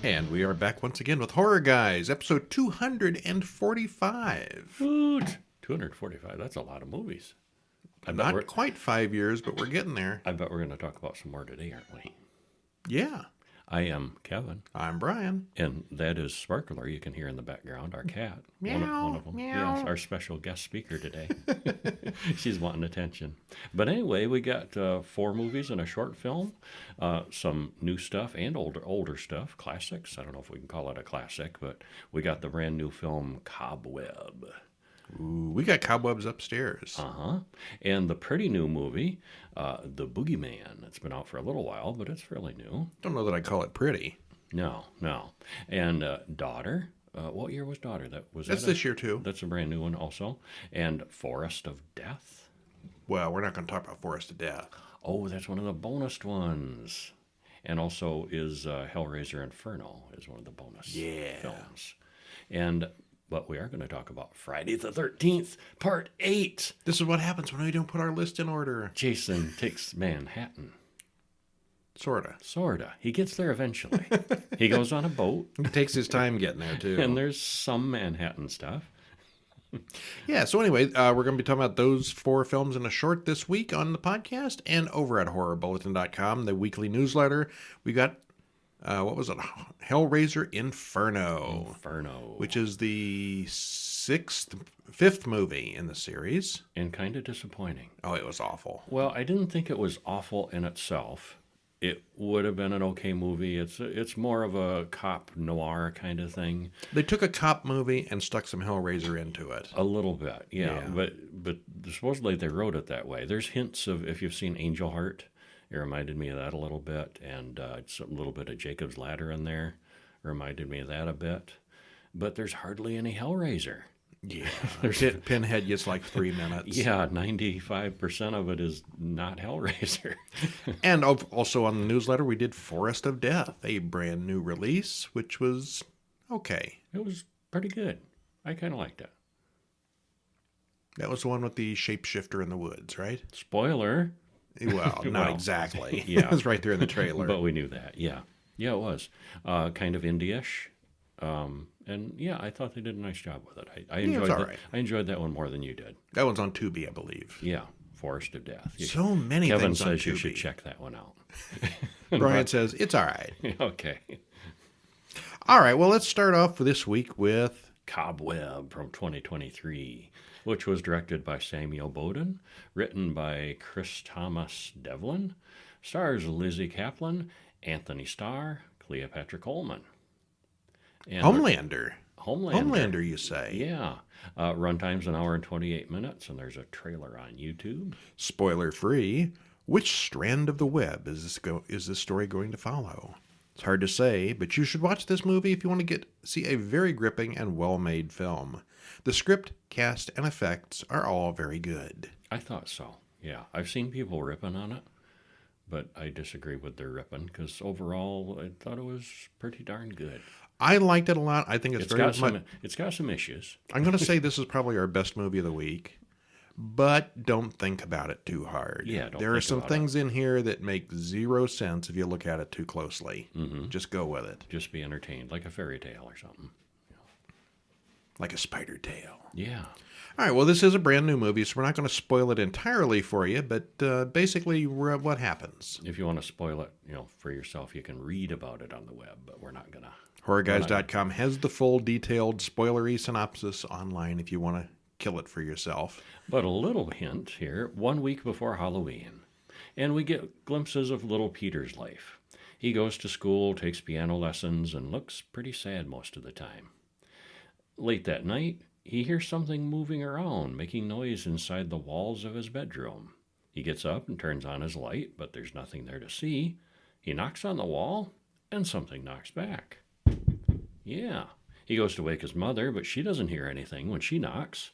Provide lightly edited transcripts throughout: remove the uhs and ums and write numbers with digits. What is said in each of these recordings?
And we are back once again with Horror Guys, episode 245. Ooh, 245, that's a lot of movies. Not quite 5 years, but we're getting there. I bet we're going to talk about some more today, aren't we? Yeah. I am Kevin. I'm Brian. And that is Sparkler, you can hear in the background, our cat. Meow, one of them. meow. Yes, our special guest speaker today. She's wanting attention. But anyway, we got 4 movies and a short film, some new stuff and older stuff, classics. I don't know if we can call it a classic, but we got the brand new film Cobweb. Ooh, we got Cobwebs upstairs. And the pretty new movie, The Boogeyman. It's been out for a little while, but it's fairly new. Don't know that I call it pretty. No. And Daughter. What year was Daughter? That's this year, too. That's a brand new one also. And Forest of Death. Well, we're not going to talk about Forest of Death. Oh, that's one of the bonus ones. And also is Hellraiser Inferno is one of the bonus films. But we are going to talk about Friday the 13th, Part 8. This is what happens when we don't put our list in order. Jason takes Manhattan. Sorta. He gets there eventually. He goes on a boat. He takes his time getting there, too. And there's some Manhattan stuff. Yeah, so anyway, we're going to be talking about those 4 films in a short this week on the podcast and over at horrorbulletin.com, the weekly newsletter. We got, Hellraiser Inferno. Which is the 5th movie in the series. And kind of disappointing. Oh, it was awful. Well, I didn't think it was awful in itself. It would have been an okay movie. It's more of a cop noir kind of thing. They took a cop movie and stuck some Hellraiser into it. A little bit, yeah. But supposedly they wrote it that way. There's hints of, if you've seen Angel Heart, it reminded me of that a little bit. And a little bit of Jacob's Ladder in there reminded me of that a bit. But there's hardly any Hellraiser. Yeah, Pinhead gets like 3 minutes. Yeah, 95% of it is not Hellraiser. And also on the newsletter, we did Forest of Death, a brand new release, which was okay. It was pretty good. I kind of liked it. That was the one with the shapeshifter in the woods, right? Spoiler. Well, not exactly. Yeah. It was right there in the trailer. But we knew that, yeah. Yeah, it was. Kind of indie-ish. And yeah, I thought they did a nice job with it. I enjoyed it. Right. I enjoyed that one more than you did. That one's on Tubi, I believe. Yeah, Forest of Death. So many Kevin things on Tubi. says you should check that one out. Brian says, it's all right. Okay. All right, well, let's start off this week with Cobweb from 2023, which was directed by Samuel Bowden, written by Chris Thomas Devlin, stars Lizzie Kaplan, Anthony Starr, Cleopatra Coleman. And Homelander, you say? Yeah. Runtime's an hour and 28 minutes, and there's a trailer on YouTube. Spoiler free. Which strand of the web is this story going to follow? It's hard to say, but you should watch this movie if you want to see a very gripping and well-made film. The script, cast, and effects are all very good. I thought so. Yeah, I've seen people ripping on it, but I disagree with their ripping because overall, I thought it was pretty darn good. I liked it a lot. I think it's got some issues. I'm going to say this is probably our best movie of the week, but don't think about it too hard. Yeah, there are some things in here that make zero sense if you look at it too closely. Mm-hmm. Just go with it. Just be entertained, like a fairy tale or something. Like a spider tale. Yeah. All right, well, this is a brand new movie, so we're not going to spoil it entirely for you, but basically what happens. If you want to spoil it, for yourself, you can read about it on the web, but we're not going to. HorrorGuys.com has the full detailed spoilery synopsis online if you want to kill it for yourself. But a little hint here, 1 week before Halloween, and we get glimpses of little Peter's life. He goes to school, takes piano lessons, and looks pretty sad most of the time. Late that night, he hears something moving around, making noise inside the walls of his bedroom. He gets up and turns on his light, but there's nothing there to see. He knocks on the wall, and something knocks back. Yeah. He goes to wake his mother, but she doesn't hear anything when she knocks,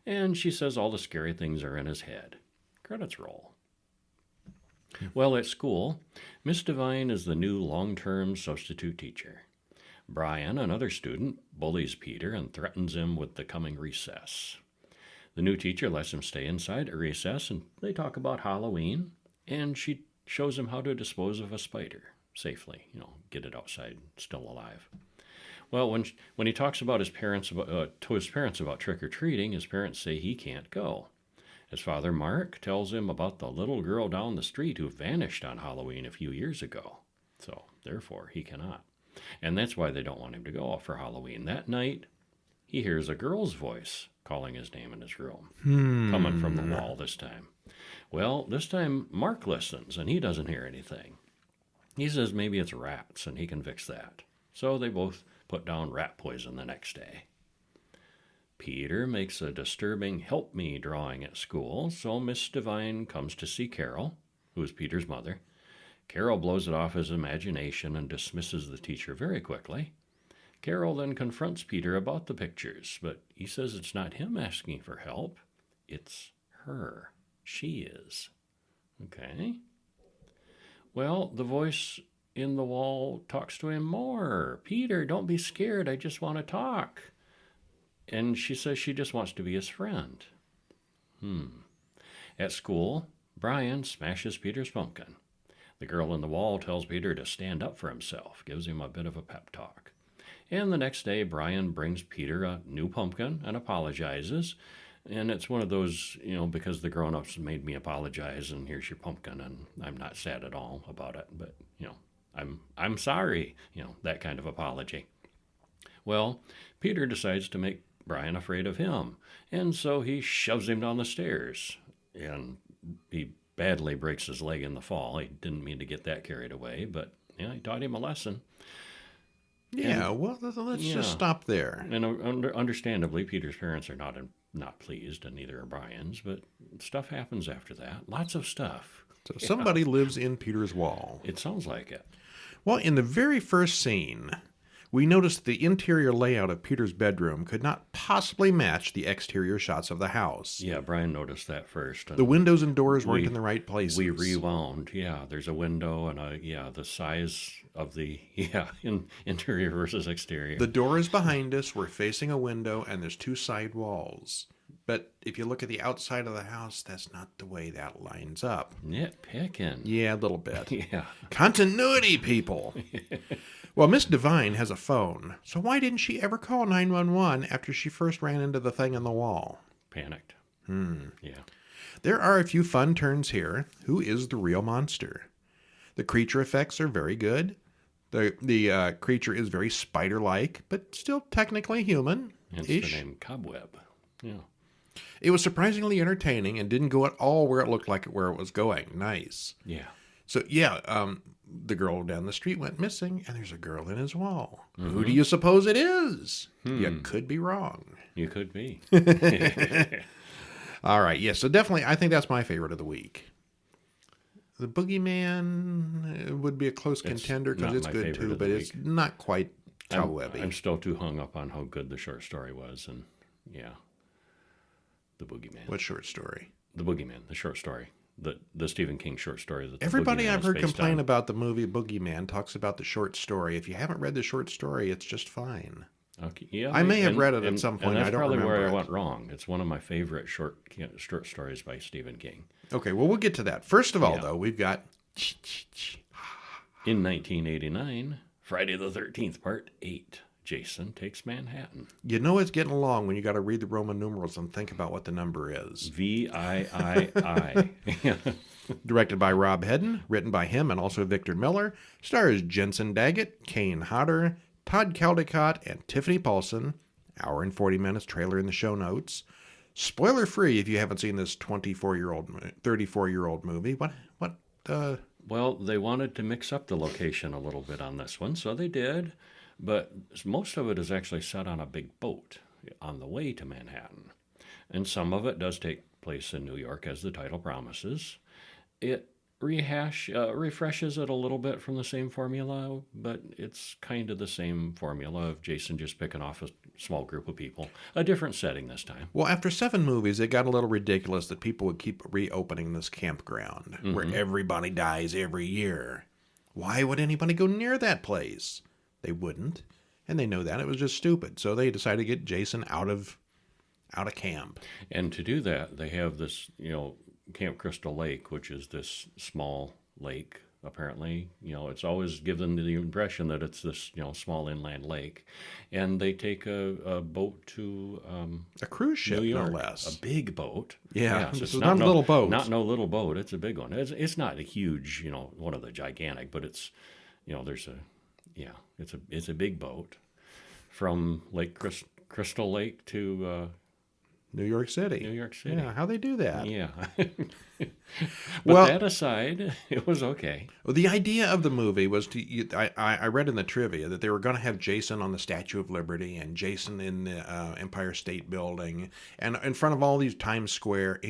and she says all the scary things are in his head. Credits roll. Well, at school, Miss Devine is the new long-term substitute teacher. Brian, another student, bullies Peter and threatens him with the coming recess. The new teacher lets him stay inside at recess, and they talk about Halloween, and she shows him how to dispose of a spider. safely, get it outside still alive. Well, when he talks about to his parents about trick-or-treating, his parents say he can't go. His father, Mark, tells him about the little girl down the street who vanished on Halloween a few years ago. So, therefore, he cannot. And that's why they don't want him to go for Halloween. That night, he hears a girl's voice calling his name in his room, coming from the wall this time. Well, this time Mark listens, and he doesn't hear anything. He says maybe it's rats, and he can fix that. So they both put down rat poison the next day. Peter makes a disturbing help me drawing at school, so Miss Devine comes to see Carol, who is Peter's mother. Carol blows it off his imagination and dismisses the teacher very quickly. Carol then confronts Peter about the pictures, but he says it's not him asking for help, it's her. She is. Okay. Well, the voice in the wall talks to him more. Peter, don't be scared, I just want to talk. And she says she just wants to be his friend. At school, Brian smashes Peter's pumpkin. The girl in the wall tells Peter to stand up for himself, gives him a bit of a pep talk. And the next day, Brian brings Peter a new pumpkin and apologizes. And it's one of those, because the grown-ups made me apologize, and here's your pumpkin, and I'm not sad at all about it. But, I'm sorry, that kind of apology. Well, Peter decides to make Brian afraid of him, and so he shoves him down the stairs. And he badly breaks his leg in the fall. He didn't mean to get that carried away, but he taught him a lesson. Yeah, let's just stop there. And understandably, Peter's parents are not pleased, and neither are Brian's, but stuff happens after that. Lots of stuff. So somebody lives in Peter's wall. It sounds like it. Well, in the very first scene, we noticed the interior layout of Peter's bedroom could not possibly match the exterior shots of the house. Yeah, Brian noticed that first. The windows and doors weren't in the right places. We rewound. Yeah, there's a window and the size of the interior versus exterior. The doors behind us were facing a window, and there's two side walls. But if you look at the outside of the house, that's not the way that lines up. Nitpicking. Yeah, a little bit. Yeah. Continuity, people. Well, Miss Devine has a phone, so why didn't she ever call 911 after she first ran into the thing on the wall? Panicked. Yeah. There are a few fun turns here. Who is the real monster? The creature effects are very good. The creature is very spider-like, but still technically human. Hence the name Cobweb. Yeah. It was surprisingly entertaining and didn't go at all where it looked like where it was going. Nice. Yeah. So, the girl down the street went missing, and there's a girl in his wall. Mm-hmm. Who do you suppose it is? You could be wrong. You could be. All right, so definitely, I think that's my favorite of the week. The Boogeyman would be a close contender because it's good too, but it's not quite Cobwebby. I'm still too hung up on how good the short story was, and the Boogeyman. What short story? The Boogeyman, the short story. The Stephen King short story. That Everybody I've heard complain about the movie Boogeyman talks about the short story. If you haven't read the short story, it's just fine. Okay. Yeah, I may have read it at some point. And that's I don't probably remember where I went wrong. It's one of my favorite short stories by Stephen King. Okay, well, we'll get to that. First of all, though, we've got... In 1989, Friday the 13th, Part 8, Jason Takes Manhattan. You know it's getting long when you got to read the Roman numerals and think about what the number is. VIII. Directed by Rob Hedden, written by him and also Victor Miller, stars Jensen Daggett, Kane Hodder, Todd Caldecott, and Tiffany Paulson. Hour and 40 minutes trailer in the show notes. Spoiler free if you haven't seen this 34-year-old movie. Well, they wanted to mix up the location a little bit on this one, so they did. But most of it is actually set on a big boat on the way to Manhattan. And some of it does take place in New York, as the title promises. It refreshes it a little bit from the same formula, but it's kind of the same formula of Jason just picking off a small group of people. A different setting this time. Well, after 7 movies, it got a little ridiculous that people would keep reopening this campground where everybody dies every year. Why would anybody go near that place? They wouldn't, and they know that. It was just stupid. So they decided to get Jason out of camp. And to do that, they have this, Camp Crystal Lake, which is this small lake apparently. It's always given the impression that it's this, small inland lake. And they take a boat to A cruise ship, New no York. less. A big boat. Yeah, Yes, it's not a little boat. Not no little boat. It's a big one. It's not a huge, one of the gigantic, but it's, there's it's a big boat from Crystal Lake to New York City. New York City. Yeah, how they do that? Yeah. Well- that aside, it was okay. Well, the idea of the movie was I read in the trivia that they were going to have Jason on the Statue of Liberty and Jason in the Empire State Building and in front of all these Times Square,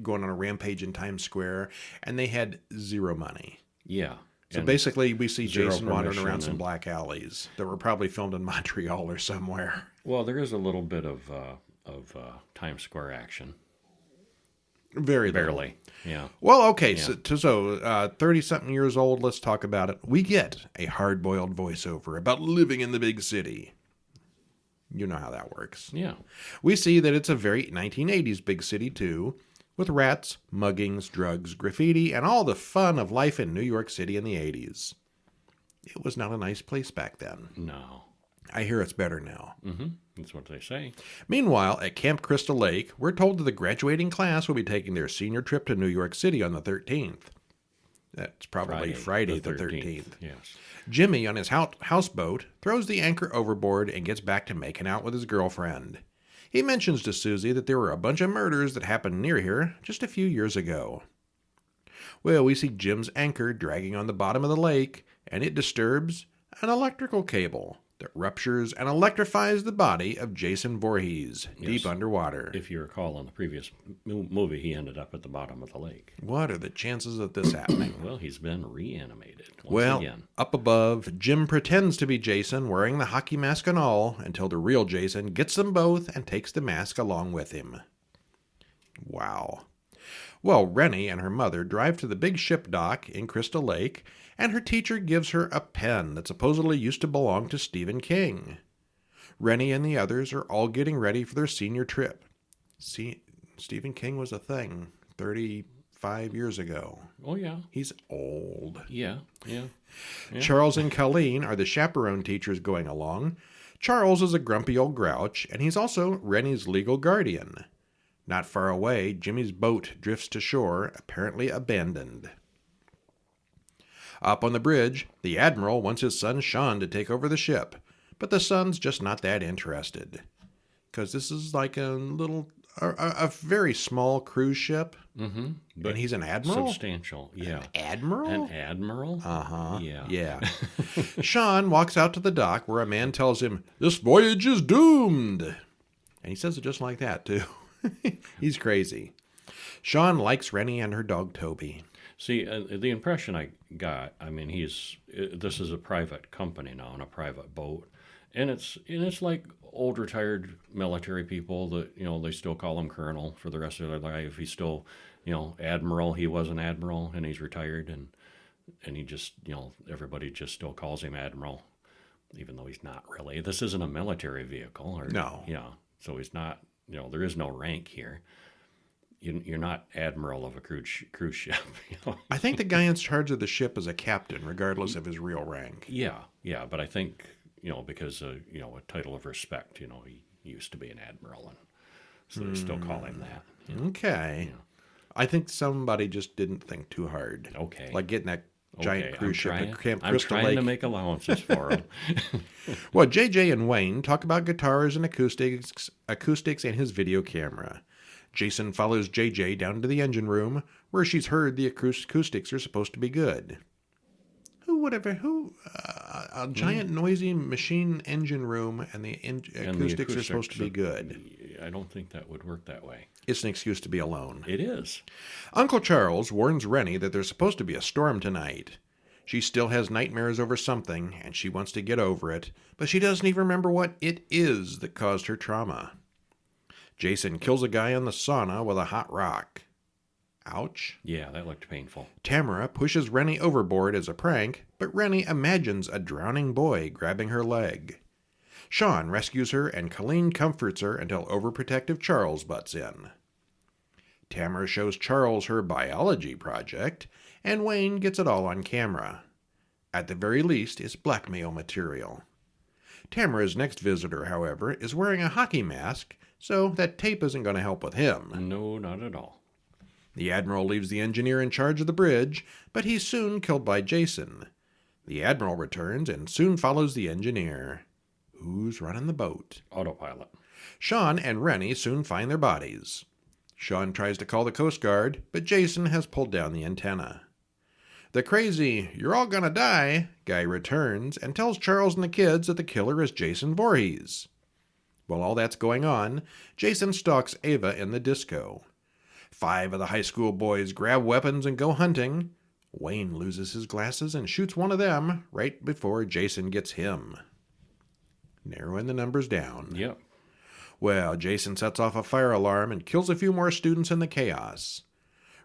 going on a rampage in Times Square, and they had zero money. Yeah. So basically, we see zero Jason wandering permission around some and- black alleys that were probably filmed in Montreal or somewhere. Well, there is a little bit of Times Square action. Very little. Barely. Yeah. Well, okay, so 30-something years old, let's talk about it. We get a hard-boiled voiceover about living in the big city. You know how that works. Yeah. We see that it's a very 1980s big city, too, with rats, muggings, drugs, graffiti, and all the fun of life in New York City in the 80s. It was not a nice place back then. No. I hear it's better now. Mm-hmm. That's what they say. Meanwhile, at Camp Crystal Lake, we're told that the graduating class will be taking their senior trip to New York City on the 13th. That's probably Friday the 13th. Yes. Jimmy, on his houseboat, throws the anchor overboard and gets back to making out with his girlfriend. He mentions to Susie that there were a bunch of murders that happened near here just a few years ago. Well, we see Jim's anchor dragging on the bottom of the lake, and it disturbs an electrical cable that ruptures and electrifies the body of Jason Voorhees deep underwater. If you recall, in the previous movie, he ended up at the bottom of the lake. What are the chances of this happening? Well, he's been reanimated Well, again. up above, Jim pretends to be Jason, wearing the hockey mask and all, until the real Jason gets them both and takes the mask along with him. Wow. Well, Rennie and her mother drive to the big ship dock in Crystal Lake, and her teacher gives her a pen that supposedly used to belong to Stephen King. Rennie and the others are all getting ready for their senior trip. See, Stephen King was a thing 35 years ago. Oh, yeah. He's old. Yeah. Charles and Colleen are the chaperone teachers going along. Charles is a grumpy old grouch, and he's also Rennie's legal guardian. Not far away, Jimmy's boat drifts to shore, apparently abandoned. Up on the bridge, the Admiral wants his son Sean to take over the ship, but the son's just not that interested. Because this is like a very small cruise ship, But and he's an admiral? substantial. Yeah. Admiral? An admiral? Uh-huh. Yeah. Sean walks out to the dock where a man tells him, "This voyage is doomed." And he says it just like that, too. He's crazy. Sean likes Rennie and her dog, Toby. See, the impression I got, I mean, this is a private company now, on a private boat. And it's like old retired military people that, they still call him colonel for the rest of their life. He's still, admiral. He was an admiral and he's retired, and he just, everybody just still calls him admiral, even though he's not really. This isn't a military vehicle. No. Yeah. So he's not, there is no rank here. You're not admiral of a cruise ship. I think the guy in charge of the ship is a captain, regardless of his real rank. Yeah. But I think, because, a title of respect, he used to be an admiral, and so they still call him that. Okay. Yeah. I think somebody just didn't think too hard. Okay. Like getting that giant cruise ship at Camp I'm Crystal trying Lake. to make allowances for him. Well, JJ and Wayne talk about guitars and acoustics and his video camera. Jason follows JJ down to the engine room, where she's heard the acoustics are supposed to be good. A giant noisy machine engine room and the acoustics are supposed to be good. I don't think that would work that way. It's an excuse to be alone. It is. Uncle Charles warns Rennie that there's supposed to be a storm tonight. She still has nightmares over something, and she wants to get over it, but she doesn't even remember what it is that caused her trauma. Jason kills a guy in the sauna with a hot rock. Ouch. Yeah, that looked painful. Tamara pushes Rennie overboard as a prank, but Rennie imagines a drowning boy grabbing her leg. Sean rescues her, and Colleen comforts her until overprotective Charles butts in. Tamara shows Charles her biology project, and Wayne gets it all on camera. At the very least, it's blackmail material. Tamara's next visitor, however, is wearing a hockey mask, so that tape isn't going to help with him. No, not at all. The Admiral leaves the engineer in charge of the bridge, but he's soon killed by Jason. The Admiral returns and soon follows the engineer. Who's running the boat? Autopilot. Sean and Rennie soon find their bodies. Sean tries to call the Coast Guard, but Jason has pulled down the antenna. The crazy, "you're all gonna die" guy returns and tells Charles and the kids that the killer is Jason Voorhees. While all that's going on, Jason stalks Ava in the disco. 5 of the high school boys grab weapons and go hunting. Wayne loses his glasses and shoots one of them right before Jason gets him. Narrowing the numbers down. Yep. Well, Jason sets off a fire alarm and kills a few more students in the chaos.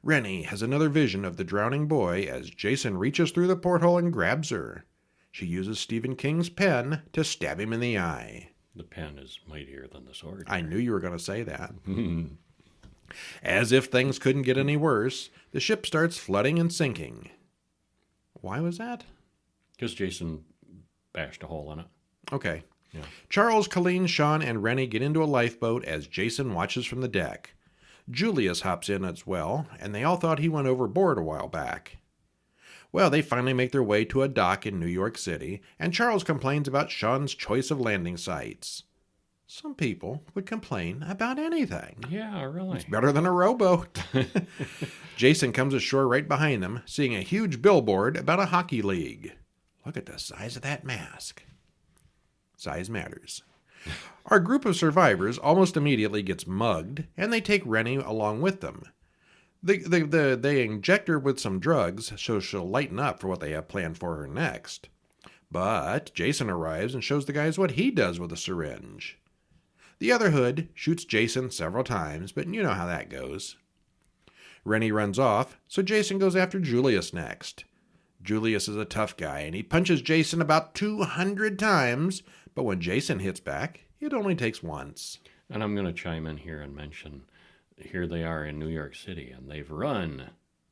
Rennie has another vision of the drowning boy as Jason reaches through the porthole and grabs her. She uses Stephen King's pen to stab him in the eye. The pen is mightier than the sword. I knew you were going to say that. As if things couldn't get any worse, the ship starts flooding and sinking. Why was that? Because Jason bashed a hole in it. Okay. Yeah. Charles, Colleen, Sean, and Rennie get into a lifeboat as Jason watches from the deck. Julius hops in as well, and they all thought he went overboard a while back. Well, they finally make their way to a dock in New York City, and Charles complains about Sean's choice of landing sites. Some people would complain about anything. Yeah, really. It's better than a rowboat. Jason comes ashore right behind them, seeing a huge billboard about a hockey league. Look at the size of that mask. Size matters. Our group of survivors almost immediately gets mugged, and they take Rennie along with them. They inject her with some drugs so she'll lighten up for what they have planned for her next. But Jason arrives and shows the guys what he does with a syringe. The other hood shoots Jason several times, but you know how that goes. Rennie runs off, so Jason goes after Julius next. Julius is a tough guy, and he punches Jason about 200 times, but when Jason hits back, it only takes once. And I'm going to chime in here and mention, here they are in New York City, and they've run,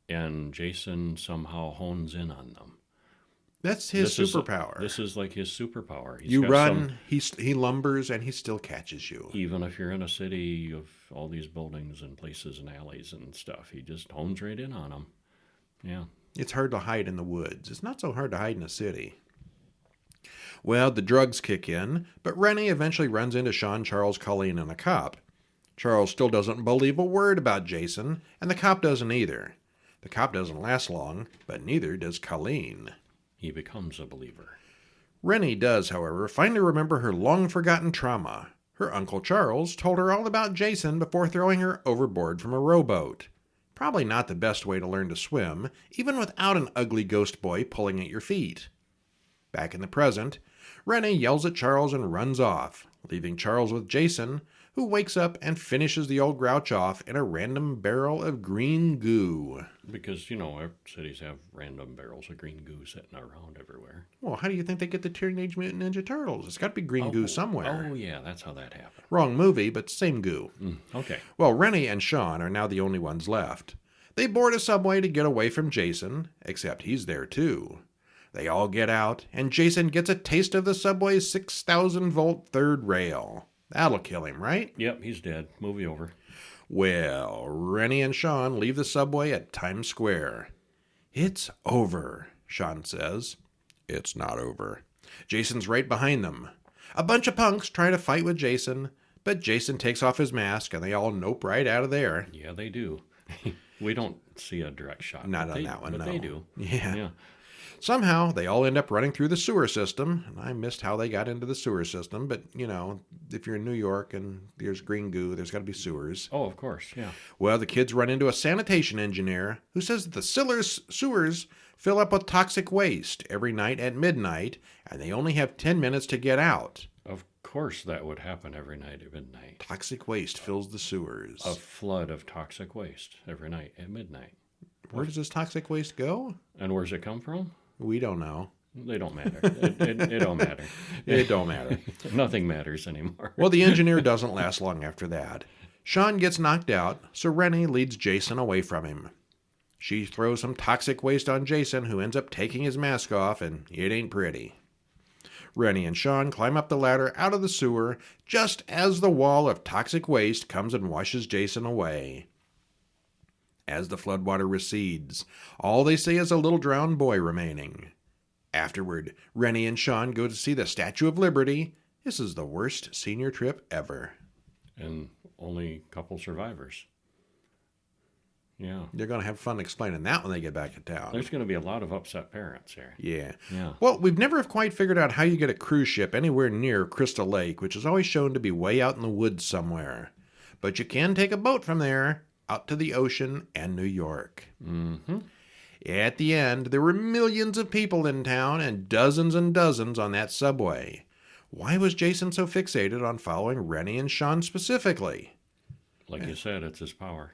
and Jason somehow hones in on them. That's his superpower. This is like his superpower. You run, he lumbers, and he still catches you. Even if you're in a city of all these buildings and places and alleys and stuff, he just hones right in on them. Yeah. It's hard to hide in the woods. It's not so hard to hide in a city. Well, the drugs kick in, but Rennie eventually runs into Sean, Charles, Colleen, and a cop. Charles still doesn't believe a word about Jason, and the cop doesn't either. The cop doesn't last long, but neither does Colleen. He becomes a believer. Rennie does, however, finally remember her long-forgotten trauma. Her Uncle Charles told her all about Jason before throwing her overboard from a rowboat. Probably not the best way to learn to swim, even without an ugly ghost boy pulling at your feet. Back in the present, Rennie yells at Charles and runs off, leaving Charles with Jason, who wakes up and finishes the old grouch off in a random barrel of green goo. Because, cities have random barrels of green goo sitting around everywhere. Well, how do you think they get the Teenage Mutant Ninja Turtles? It's got to be green goo somewhere. Oh, yeah, that's how that happened. Wrong movie, but same goo. Okay. Well, Rennie and Sean are now the only ones left. They board a subway to get away from Jason, except he's there too. They all get out, and Jason gets a taste of the subway's 6,000-volt third rail. That'll kill him, right? Yep, he's dead. Movie over. Well, Rennie and Sean leave the subway at Times Square. It's over, Sean says. It's not over. Jason's right behind them. A bunch of punks try to fight with Jason, but Jason takes off his mask and they all nope right out of there. Yeah, they do. We don't see a direct shot. Not on that one, no. But they do. Yeah. Somehow, they all end up running through the sewer system, and I missed how they got into the sewer system, but, if you're in New York and there's green goo, there's got to be sewers. Oh, of course, yeah. Well, the kids run into a sanitation engineer who says that the sewers fill up with toxic waste every night at midnight, and they only have 10 minutes to get out. Of course that would happen every night at midnight. Toxic waste fills the sewers. A flood of toxic waste every night at midnight. Where does this toxic waste go? And where's it come from? We don't know. They don't matter. It don't matter. It don't matter. Nothing matters anymore. Well, the engineer doesn't last long after that. Sean gets knocked out, so Rennie leads Jason away from him. She throws some toxic waste on Jason, who ends up taking his mask off, and it ain't pretty. Rennie and Sean climb up the ladder out of the sewer just as the wall of toxic waste comes and washes Jason away. As the floodwater recedes, all they see is a little drowned boy remaining. Afterward, Rennie and Sean go to see the Statue of Liberty. This is the worst senior trip ever. And only a couple survivors. Yeah. They're going to have fun explaining that when they get back to town. There's going to be a lot of upset parents here. Yeah. Yeah. Well, we've never quite figured out how you get a cruise ship anywhere near Crystal Lake, which is always shown to be way out in the woods somewhere. But you can take a boat from there out to the ocean and New York. Mm-hmm. At the end, there were millions of people in town and dozens on that subway. Why was Jason so fixated on following Rennie and Sean specifically? Like you said, it's his power.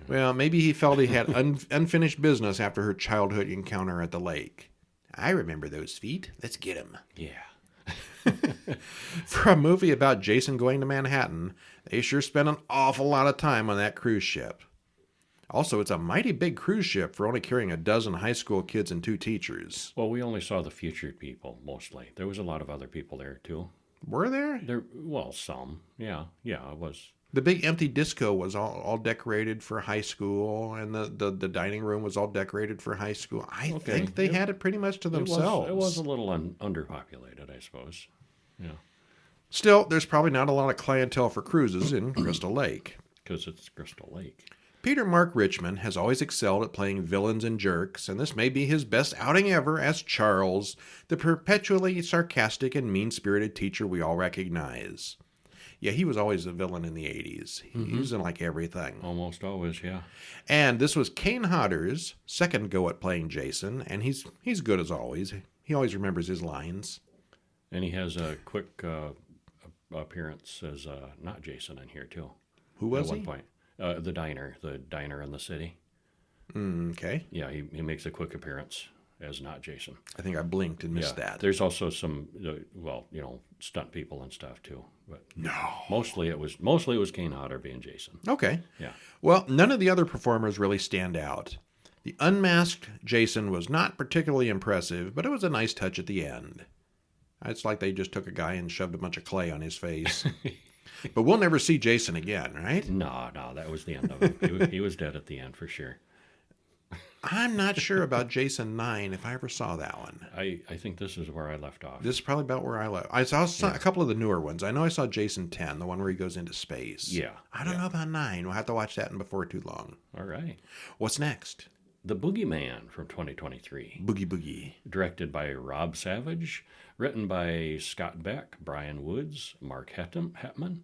Well, maybe he felt he had unfinished business after her childhood encounter at the lake. I remember those feet. Let's get 'em. Yeah. For a movie about Jason going to Manhattan, they sure spent an awful lot of time on that cruise ship. Also, it's a mighty big cruise ship for only carrying a dozen high school kids and 2 teachers. Well, we only saw the featured people, mostly. There was a lot of other people there, too. Were there? Well, some. Yeah, it was. The big empty disco was all decorated for high school, and the dining room was all decorated for high school. I think they had it pretty much to themselves. It was a little underpopulated, I suppose. Yeah. Still, there's probably not a lot of clientele for cruises in Crystal Lake. Because it's Crystal Lake. Peter Mark Richmond has always excelled at playing villains and jerks, and this may be his best outing ever as Charles, the perpetually sarcastic and mean-spirited teacher we all recognize. Yeah, he was always a villain in the 80s. He was in like everything. Almost always, yeah. And this was Kane Hodder's second go at playing Jason, and he's good as always. He always remembers his lines. And he has a quick appearance as not Jason in here, too. Who was he? At one point. The diner in the city. Okay. Yeah, he makes a quick appearance as not Jason. I think I blinked and missed that. There's also some, stunt people and stuff too. But no, mostly it was Kane Hodder being Jason. Okay. Yeah. Well, none of the other performers really stand out. The unmasked Jason was not particularly impressive, but it was a nice touch at the end. It's like they just took a guy and shoved a bunch of clay on his face. But we'll never see Jason again, right? No, that was the end of him. He was dead at the end for sure. I'm not sure about Jason 9 if I ever saw that one. I think this is where I left off. This is probably about where I left. I saw a couple of the newer ones. I know I saw Jason 10, the one where he goes into space. Yeah. I don't know about 9. We'll have to watch that before too long. All right. What's next? The Boogeyman from 2023. Boogie. Directed by Rob Savage. Written by Scott Beck, Brian Woods, Mark Hetman.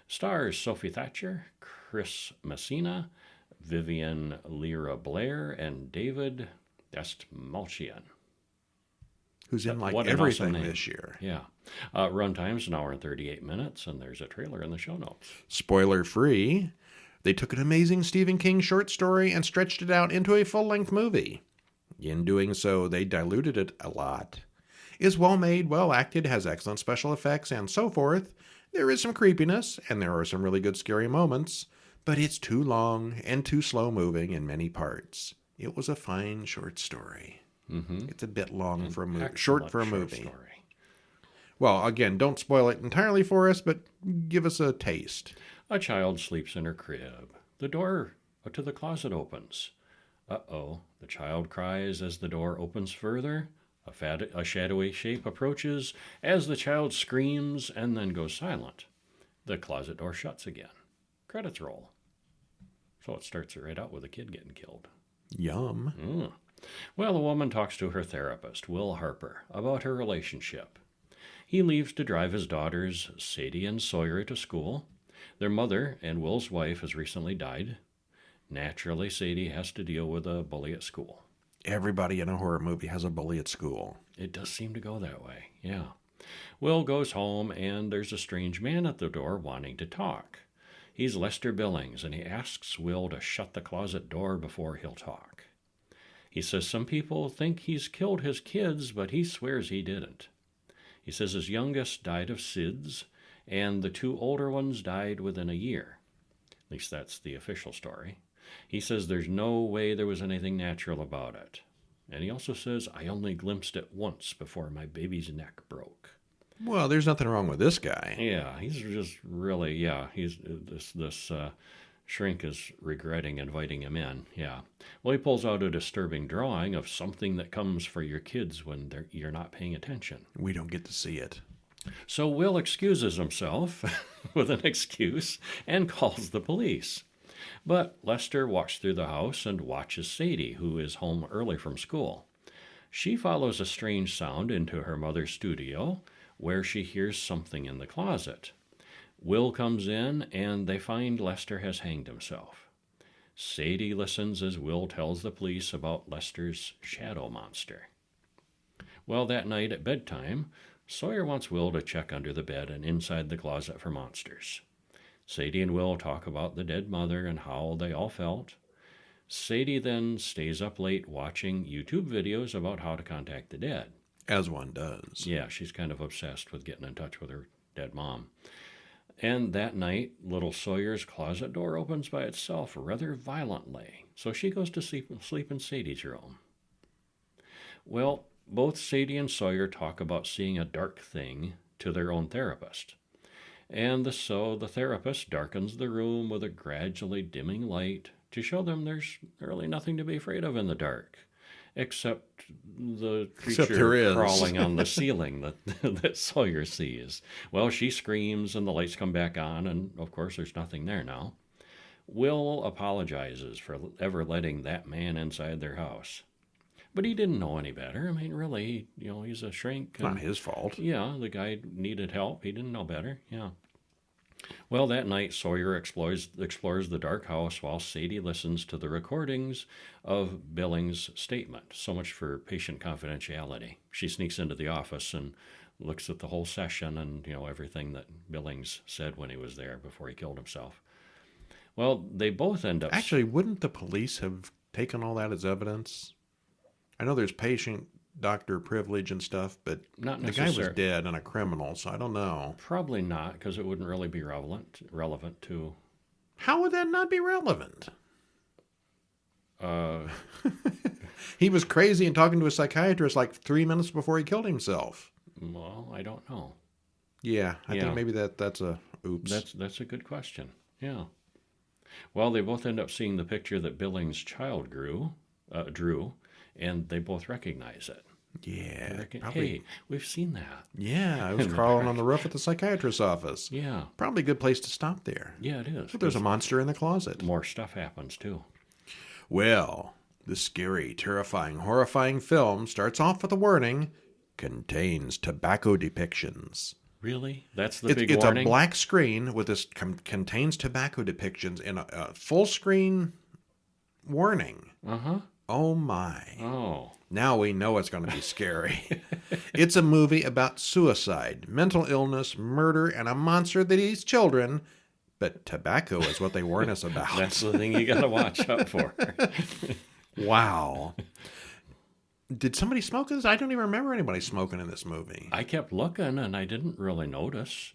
Stars Sophie Thatcher, Chris Messina, Vivian Lyra Blair, and David Dastmalchian. Who's in like everything this year. Yeah. Runtime's an hour and 38 minutes, and there's a trailer in the show notes. Spoiler free. They took an amazing Stephen King short story and stretched it out into a full-length movie. In doing so, they diluted it a lot. It's well made, well acted, has excellent special effects, and so forth. There is some creepiness, and there are some really good scary moments, but it's too long and too slow-moving in many parts. It was a fine short story. Mm-hmm. It's a bit long for a movie, short for a movie. Story. Well, again, don't spoil it entirely for us, but give us a taste. A child sleeps in her crib. The door to the closet opens. Uh-oh, the child cries as the door opens further. A shadowy shape approaches as the child screams and then goes silent. The closet door shuts again. Credits roll. So it starts right out with a kid getting killed. Yum. Well, a woman talks to her therapist, Will Harper, about her relationship. He leaves to drive his daughters, Sadie and Sawyer, to school. Their mother and Will's wife has recently died. Naturally, Sadie has to deal with a bully at school. Everybody in a horror movie has a bully at school. It does seem to go that way, yeah. Will goes home, and there's a strange man at the door wanting to talk. He's Lester Billings, and he asks Will to shut the closet door before he'll talk. He says some people think he's killed his kids, but he swears he didn't. He says his youngest died of SIDS, and the 2 older ones died within a year. At least that's the official story. He says there's no way there was anything natural about it. And he also says, I only glimpsed it once before my baby's neck broke. Well, there's nothing wrong with this guy. Yeah, he's just really, he's this shrink is regretting inviting him in. Yeah. Well, he pulls out a disturbing drawing of something that comes for your kids when you're not paying attention. We don't get to see it. So Will excuses himself with an excuse and calls the police. But Lester walks through the house and watches Sadie, who is home early from school. She follows a strange sound into her mother's studio, where she hears something in the closet. Will comes in, and they find Lester has hanged himself. Sadie listens as Will tells the police about Lester's shadow monster. Well, that night at bedtime, Sawyer wants Will to check under the bed and inside the closet for monsters. Sadie and Will talk about the dead mother and how they all felt. Sadie then stays up late watching YouTube videos about how to contact the dead. As one does. Yeah, she's kind of obsessed with getting in touch with her dead mom. And that night, little Sawyer's closet door opens by itself rather violently, so she goes to sleep in Sadie's room. Well, both Sadie and Sawyer talk about seeing a dark thing to their own therapist. And so the therapist darkens the room with a gradually dimming light to show them there's really nothing to be afraid of in the dark, except the creature crawling on the ceiling that Sawyer sees. Well, she screams and the lights come back on, and of course there's nothing there now. Will apologizes for ever letting that man inside their house. But he didn't know any better. I mean, really, he's a shrink. Not his fault. Yeah, the guy needed help. He didn't know better. Yeah. Well, that night, Sawyer explores the dark house while Sadie listens to the recordings of Billings' statement. So much for patient confidentiality. She sneaks into the office and looks at the whole session and, everything that Billings said when he was there before he killed himself. Well, they both end up... Actually, wouldn't the police have taken all that as evidence? I know there's patient-doctor privilege and stuff, but the guy was dead and a criminal, so I don't know. Probably not, because it wouldn't really be relevant to... How would that not be relevant? He was crazy and talking to a psychiatrist like 3 minutes before he killed himself. Well, I don't know. Yeah, I think maybe that's a oops. That's a good question. Yeah. Well, they both end up seeing the picture that Billings' child drew, and they both recognize it. Yeah. Hey, we've seen that. Yeah, I was crawling on the roof at the psychiatrist's office. Yeah. Probably a good place to stop there. Yeah, it is. But there's a monster in the closet. More stuff happens, too. Well, the scary, terrifying, horrifying film starts off with a warning, contains tobacco depictions. Really? That's the big warning? It's a black screen with this contains tobacco depictions in a full screen warning. Uh-huh. Oh, my. Oh. Now we know it's going to be scary. It's a movie about suicide, mental illness, murder, and a monster that eats children. But tobacco is what they warn us about. That's the thing you got to watch out for. Wow. Did somebody smoke this? I don't even remember anybody smoking in this movie. I kept looking, and I didn't really notice.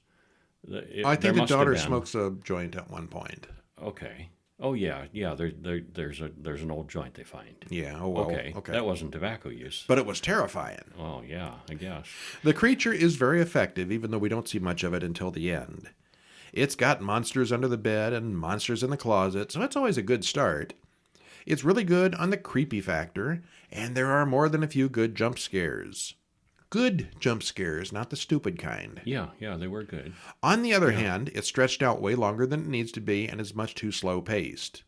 I think the daughter smokes a joint at one point. Okay. Oh, yeah. There's an old joint they find. Yeah. Oh, well. Okay. That wasn't tobacco use. But it was terrifying. Oh, yeah, I guess. The creature is very effective, even though we don't see much of it until the end. It's got monsters under the bed and monsters in the closet, so it's always a good start. It's really good on the creepy factor, and there are more than a few good jump scares. Good jump scares, not the stupid kind. Yeah, they were good. On the other hand, it's stretched out way longer than it needs to be and is much too slow-paced.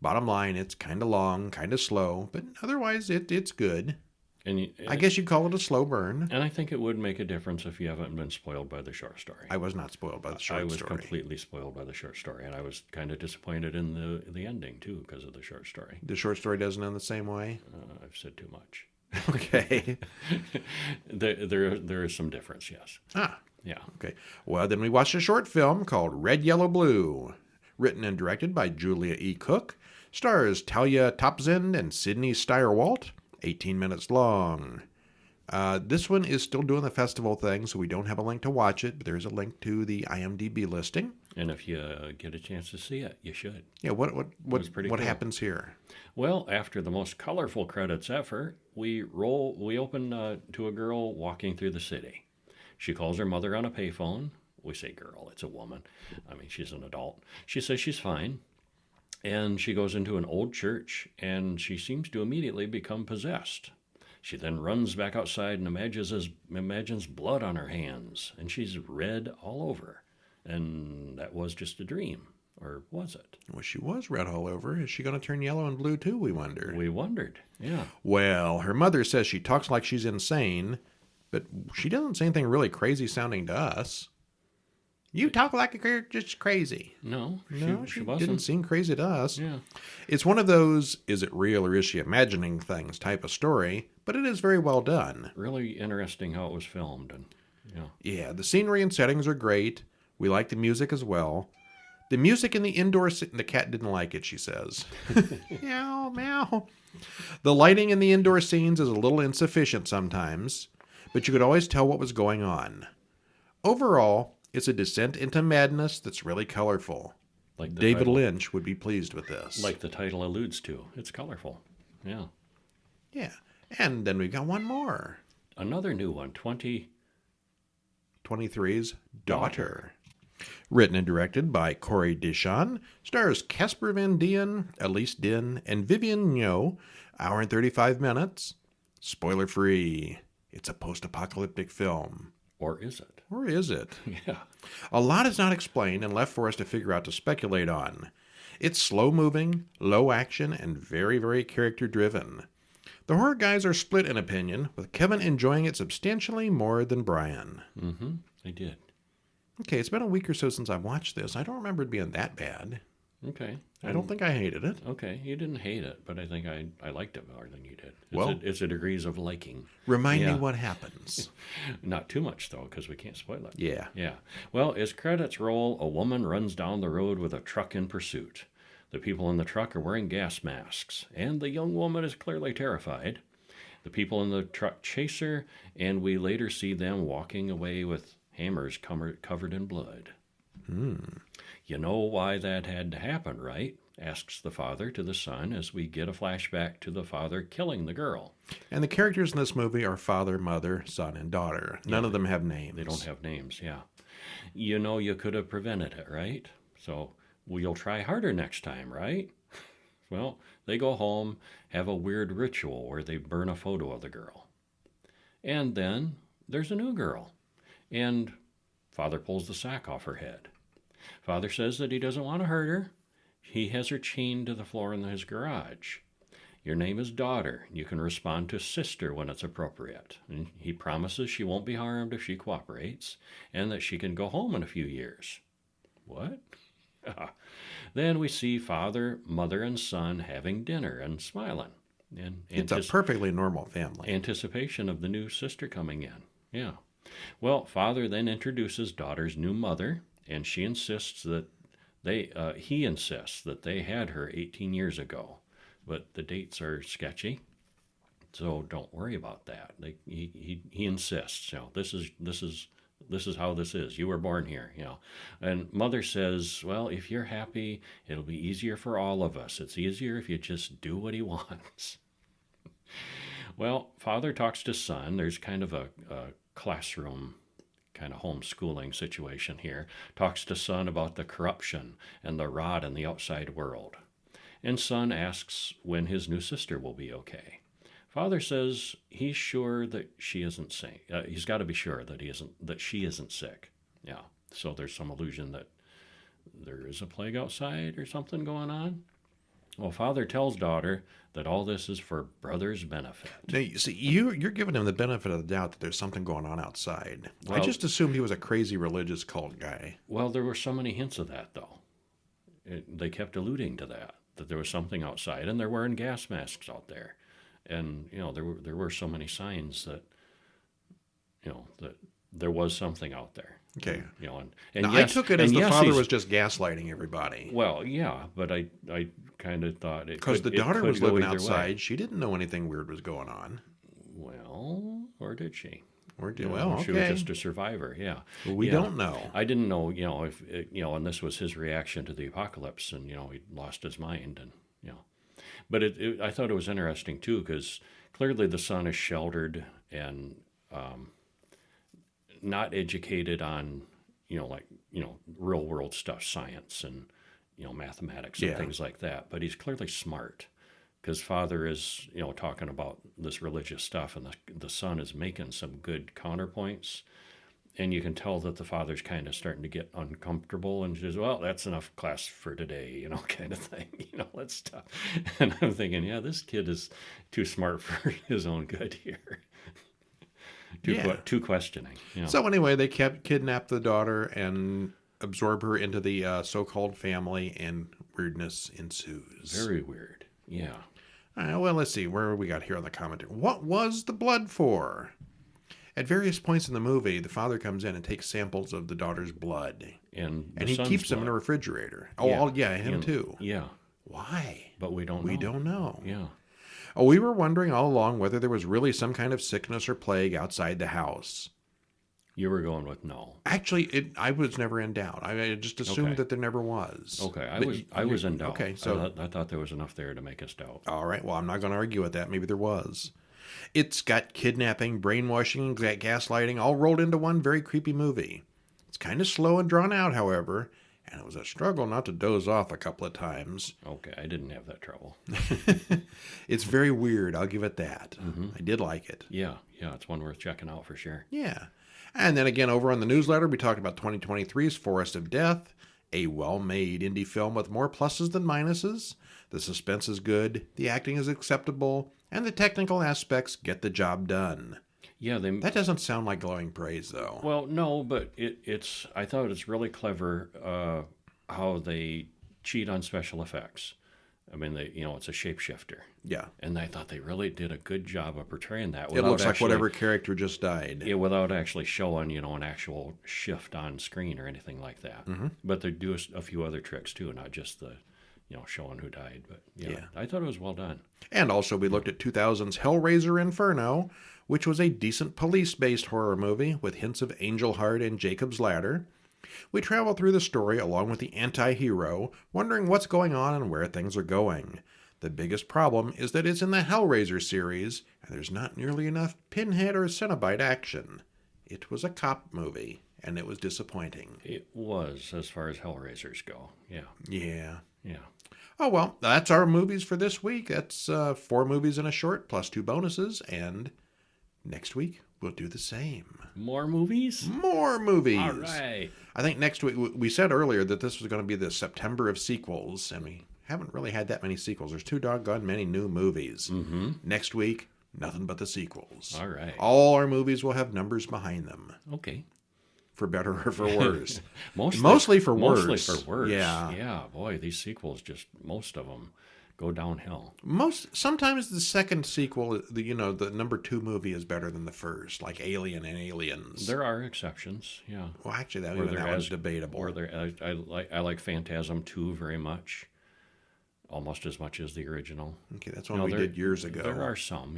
Bottom line, it's kind of long, kind of slow, but otherwise it's good. I guess you'd call it a slow burn. And I think it would make a difference if you haven't been spoiled by the short story. I was not spoiled by the short story. I was completely spoiled by the short story, and I was kind of disappointed in the ending, too, because of the short story. The short story doesn't end the same way? I've said too much. Okay. There is some difference, yes. Ah. Yeah. Okay. Well, then we watched a short film called Red, Yellow, Blue, written and directed by Julia E. Cook, stars Talia Topsend and Sydney Steyerwalt, 18 minutes long. This one is still doing the festival thing, so we don't have a link to watch it, but there's a link to the IMDb listing. And if you get a chance to see it, you should. Yeah, what was pretty what cool. happens here? Well, after the most colorful credits ever, we open to a girl walking through the city. She calls her mother on a payphone. We say girl, it's a woman. I mean, she's an adult. She says she's fine. And she goes into an old church, and she seems to immediately become possessed. She then runs back outside and imagines blood on her hands, and she's red all over. And that was just a dream, or was it? Well, she was red all over. Is she going to turn yellow and blue too, we wonder? We wondered, yeah. Well, her mother says she talks like she's insane, but she doesn't say anything really crazy sounding to us. You talk like you're just crazy. No, she didn't wasn't. seem crazy to us. Yeah. It's one of those, is it real or is she imagining things type of story, but it is very well done. Really interesting how it was filmed. And Yeah, the scenery and settings are great. We like the music as well. The music in the indoor... The cat didn't like it, she says. Meow, meow. The lighting in the indoor scenes is a little insufficient sometimes, but you could always tell what was going on. Overall, it's a descent into madness that's really colorful. Like David Lynch would be pleased with this. Like the title alludes to. It's colorful. Yeah. Yeah. And then we've got one more. Another new one, 23's Daughter. Written and directed by Corey Dishon, stars Casper Van Dien, Elise Din, and Vivian Ngo. Hour and 35 minutes. Spoiler free. It's a post-apocalyptic film. Or is it? Or is it? Yeah. A lot is not explained and left for us to figure out to speculate on. It's slow-moving, low action, and very, very character-driven. The horror guys are split in opinion, with Kevin enjoying it substantially more than Brian. Mm-hmm. I did. Okay, it's been a week or so since I've watched this. I don't remember it being that bad. Okay. I don't think I hated it. Okay, you didn't hate it, but I think I liked it more than you did. It's a degrees of liking. Remind me what happens. Not too much, though, because we can't spoil it. Yeah. Yeah. Well, as credits roll, a woman runs down the road with a truck in pursuit. The people in the truck are wearing gas masks, and the young woman is clearly terrified. The people in the truck chase her, and we later see them walking away with hammers covered in blood. You know why that had to happen, right? Asks the father to the son as we get a flashback to the father killing the girl. And the characters in this movie are father, mother, son, and daughter. None of them have names. They don't have names, yeah. You know you could have prevented it, right? So you'll try harder next time, right? Well, they go home, have a weird ritual where they burn a photo of the girl. And then there's a new girl. And father pulls the sack off her head. Father says that he doesn't want to hurt her. He has her chained to the floor in his garage. Your name is daughter. You can respond to sister when it's appropriate. And he promises she won't be harmed if she cooperates, and that she can go home in a few years. What? Then we see father, mother, and son having dinner and smiling. And it's a perfectly normal family. Anticipation of the new sister coming in. Yeah. Well, father then introduces daughter's new mother, and he insists that they had her 18 years ago, but the dates are sketchy, so don't worry about that. He insists, this is how this is. You were born here, And mother says, well, if you're happy, it'll be easier for all of us. It's easier if you just do what he wants. Well, father talks to son. There's kind of a classroom kind of homeschooling situation here. Talks to son about the corruption and the rot in the outside world. And son asks when his new sister will be okay. Father says he's sure that she isn't sick. He's got to be sure that she isn't sick. Yeah. So there's some illusion that there is a plague outside or something going on. Well, father tells daughter that all this is for brother's benefit. Now, you see, you're giving him the benefit of the doubt that there's something going on outside. Well, I just assumed he was a crazy religious cult guy. Well, there were so many hints of that, though. They kept alluding to that there was something outside, and they're wearing gas masks out there. And, there were so many signs that, that there was something out there. Okay. And now, yes, I took it as the father was just gaslighting everybody. Well, yeah, but I kind of thought it because the daughter was living outside. Way. She didn't know anything weird was going on. Well, or did she? Well, she was just a survivor. Yeah, We don't know. I didn't know, if and this was his reaction to the apocalypse, and he lost his mind, and but I thought it was interesting too because clearly the son is sheltered and not educated on real world stuff, science and mathematics and things like that. But he's clearly smart because father is talking about this religious stuff, and the son is making some good counterpoints. And you can tell that the father's kind of starting to get uncomfortable and says, well, that's enough class for today, kind of thing. Let's stop. And I'm thinking, this kid is too smart for his own good here. Too questioning. So anyway, they kidnap the daughter and absorb her into the so-called family, and weirdness ensues. Very weird. Yeah. All right, well, let's see. Where we got here on the commentary? What was the blood for? At various points in the movie, the father comes in and takes samples of the daughter's blood. And he keeps them in a refrigerator. Him too. Yeah. Why? But we don't know. We don't know. Yeah. Oh, we were wondering all along whether there was really some kind of sickness or plague outside the house. You were going with no. Actually, I was never in doubt. I just assumed that there never was. Okay, I was in doubt. Okay, so I thought there was enough there to make us doubt. All right, well, I'm not going to argue with that. Maybe there was. It's got kidnapping, brainwashing, gaslighting, all rolled into one very creepy movie. It's kind of slow and drawn out, however, and it was a struggle not to doze off a couple of times. Okay, I didn't have that trouble. It's very weird, I'll give it that. Mm-hmm. I did like it. Yeah, it's one worth checking out for sure. Yeah. And then again, over on the newsletter, we talked about 2023's Forest of Death, a well-made indie film with more pluses than minuses. The suspense is good, the acting is acceptable, and the technical aspects get the job done. Yeah, that doesn't sound like glowing praise, though. Well, no, but it's. I thought it's really clever how they cheat on special effects. I mean, it's a shapeshifter. Yeah, and I thought they really did a good job of portraying that. It looks like whatever character just died. Yeah, without actually showing an actual shift on screen or anything like that. Mm-hmm. But they do a few other tricks too, not just the showing who died. But yeah, I thought it was well done. And also, we looked at 2000's Hellraiser Inferno, which was a decent police-based horror movie with hints of Angel Heart and Jacob's Ladder. We travel through the story along with the anti-hero, wondering what's going on and where things are going. The biggest problem is that it's in the Hellraiser series, and there's not nearly enough Pinhead or Cenobite action. It was a cop movie, and it was disappointing. It was, as far as Hellraisers go. Yeah. Oh, well, that's our movies for this week. That's 4 movies and a short, plus 2 bonuses, and next week we'll do the same. More movies? More movies. All right. I think next week, we said earlier that this was going to be the September of sequels, and we haven't really had that many sequels. There's too doggone many new movies. Mm-hmm. Next week, nothing but the sequels. All right. All our movies will have numbers behind them. Okay. For better or for worse. Mostly for worse. Mostly for worse. Yeah, boy, these sequels, just most of them go downhill. Sometimes the second sequel, the number 2 movie is better than the first, like Alien and Aliens. There are exceptions, yeah. Well, actually, that was debatable. I like Phantasm 2 very much. Almost as much as the original. Okay, that's one we did years ago. There are some,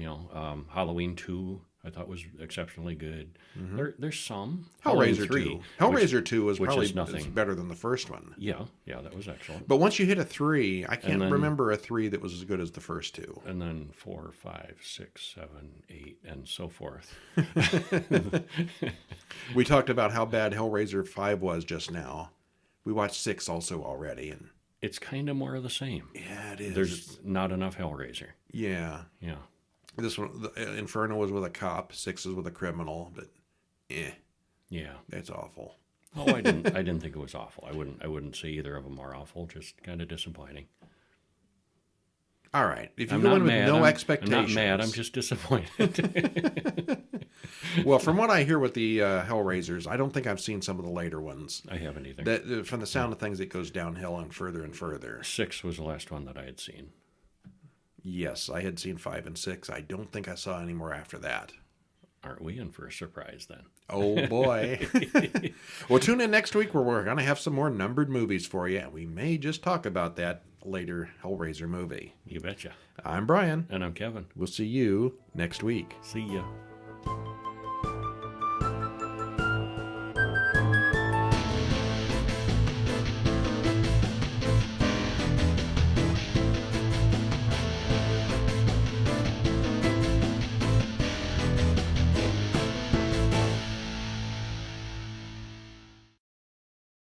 Halloween 2 I thought was exceptionally good. Mm-hmm. There's some. Hellraiser 2. Hellraiser 2 was probably nothing. Better than the first one. Yeah, that was excellent. But once you hit a 3, I can't remember a 3 that was as good as the first 2. And then 4, 5, 6, 7, 8, and so forth. We talked about how bad Hellraiser 5 was just now. We watched 6 also already, and it's kind of more of the same. Yeah, it is. There's not enough Hellraiser. Yeah. This one, Inferno was with a cop. 6 is with a criminal, but yeah, it's awful. Oh, I didn't think it was awful. I wouldn't say either of them are awful. Just kind of disappointing. All right, if you go in with no expectations, I'm not mad. I'm just disappointed. Well, from what I hear with the Hellraisers, I don't think I've seen some of the later ones. I haven't either. From the sound of things, it goes downhill and further. 6 was the last one that I had seen. Yes, I had seen 5 and 6. I don't think I saw any more after that. Aren't we in for a surprise then? Oh, boy. Well, tune in next week where we're going to have some more numbered movies for you. We may just talk about that later Hellraiser movie. You betcha. I'm Brian. And I'm Kevin. We'll see you next week. See ya.